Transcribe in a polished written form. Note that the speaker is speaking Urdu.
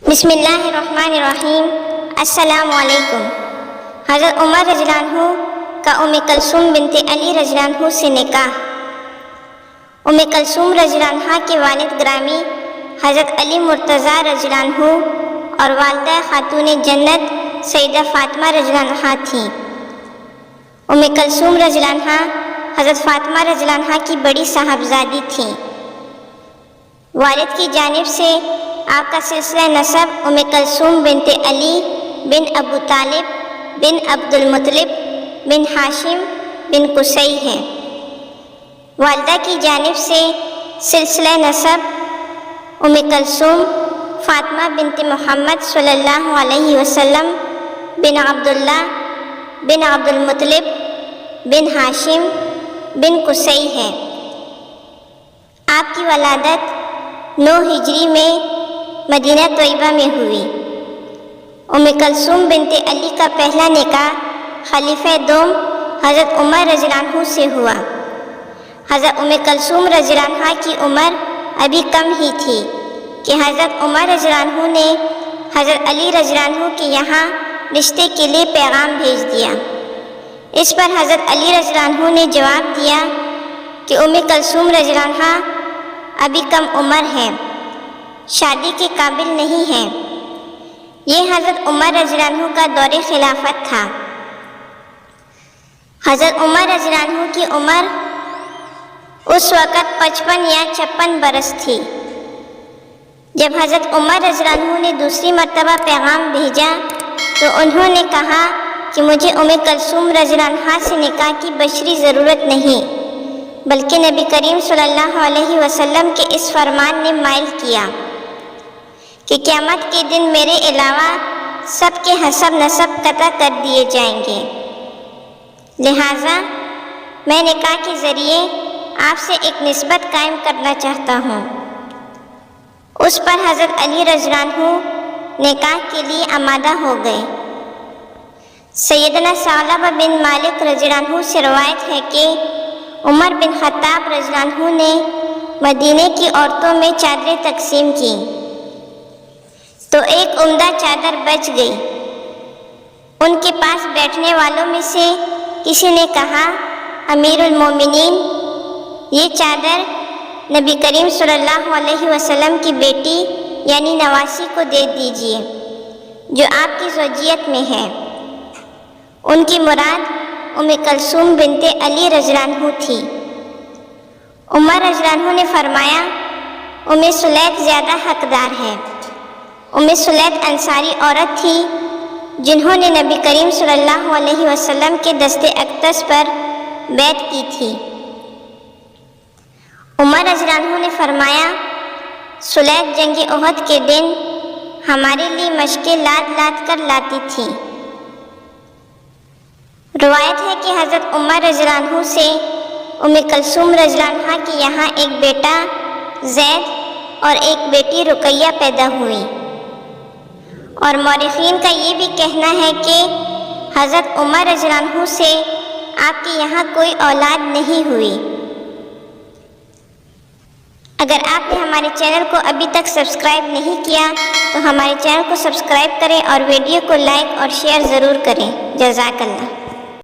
بسم اللہ الرحمن الرحیم۔ السلام علیکم۔ حضرت عمر رضی اللہ عنہ کا ام کلثوم بنت علی رضی اللہ عنہ سے نکاح۔ ام کلثوم رضی اللہ عنہ کے والد گرامی حضرت علی مرتضیٰ رضی اللہ عنہ اور والدہ خاتون جنت سیدہ فاطمہ رضی اللہ عنہ تھیں۔ ام کلثوم رضی اللہ عنہ حضرت فاطمہ رضی اللہ عنہ کی بڑی صاحبزادی تھیں۔ والد کی جانب سے آپ کا سلسلہ نسب ام کلثوم بنت علی بن ابو طالب بن عبد المطلب بن ہاشم بن قصی ہے۔ والدہ کی جانب سے سلسلہ نسب ام کلثوم فاطمہ بنت محمد صلی اللہ علیہ وسلم بن عبداللہ بن عبد المطلب بن ہاشم بن قصی ہے۔ آپ کی ولادت 9 ہجری میں مدینہ طیبہ میں ہوئی۔ ام کلثوم بنت علی کا پہلا نکاح خلیفہ دوم حضرت عمر رضی اللہ عنہ سے ہوا۔ حضرت ام کلثوم رضی اللہ عنہ کی عمر ابھی کم ہی تھی کہ حضرت عمر رضی اللہ عنہ نے حضرت علی رضی اللہ عنہ کے یہاں رشتے کے لیے پیغام بھیج دیا۔ اس پر حضرت علی رضی اللہ عنہ نے جواب دیا کہ ام کلثوم رضی اللہ عنہ ابھی کم عمر ہے، شادی کے قابل نہیں ہے۔ یہ حضرت عمر رضی اللہ عنہ کا دور خلافت تھا۔ حضرت عمر رضی اللہ عنہ کی عمر اس وقت 55 یا 56 برس تھی۔ جب حضرت عمر رضی اللہ عنہ نے دوسری مرتبہ پیغام بھیجا تو انہوں نے کہا کہ مجھے ام کلثوم رضی اللہ عنہ سے نکاح کی بشری ضرورت نہیں، بلکہ نبی کریم صلی اللہ علیہ وسلم کے اس فرمان نے مائل کیا کہ قیامت کے دن میرے علاوہ سب کے حسب نسب قطع کر دیے جائیں گے، لہٰذا میں نکاح کے ذریعے آپ سے ایک نسبت قائم کرنا چاہتا ہوں۔ اس پر حضرت علی رضی اللہ عنہ نکاح کے لیے آمادہ ہو گئے۔ سیدنا ثعلبہ بن مالک رضی اللہ عنہ سے روایت ہے کہ عمر بن خطاب رضی اللہ عنہ نے مدینے کی عورتوں میں چادریں تقسیم کی تو ایک عمدہ چادر بچ گئی۔ ان کے پاس بیٹھنے والوں میں سے کسی نے کہا، امیر المومنین، یہ چادر نبی کریم صلی اللہ علیہ وسلم کی بیٹی یعنی نواسی کو دے دیجیے جو آپ کی زوجیت میں ہے۔ ان کی مراد ام کلثوم بنت علی رضی اللہ عنہ تھی۔ عمر رضی اللہ عنہ نے فرمایا، ام سلیت زیادہ حقدار ہے۔ ام سلیت انصاری عورت تھی جنہوں نے نبی کریم صلی اللہ علیہ وسلم کے دست اقدس پر بیعت کی تھی۔ عمر رضی اللہ عنہ نے فرمایا، سلیت جنگ احد کے دن ہمارے لیے مشقیں لاد لاد کر لاتی تھی۔ روایت ہے کہ حضرت عمر رضی اللہ عنہ سے ام کلثوم رضی اللہ عنہ کے یہاں ایک بیٹا زید اور ایک بیٹی رقیہ پیدا ہوئی، اور مورخین کا یہ بھی کہنا ہے کہ حضرت عمر رضی اللہ عنہ سے آپ کے یہاں کوئی اولاد نہیں ہوئی۔ اگر آپ نے ہمارے چینل کو ابھی تک سبسکرائب نہیں کیا تو ہمارے چینل کو سبسکرائب کریں اور ویڈیو کو لائک اور شیئر ضرور کریں۔ جزاک اللہ۔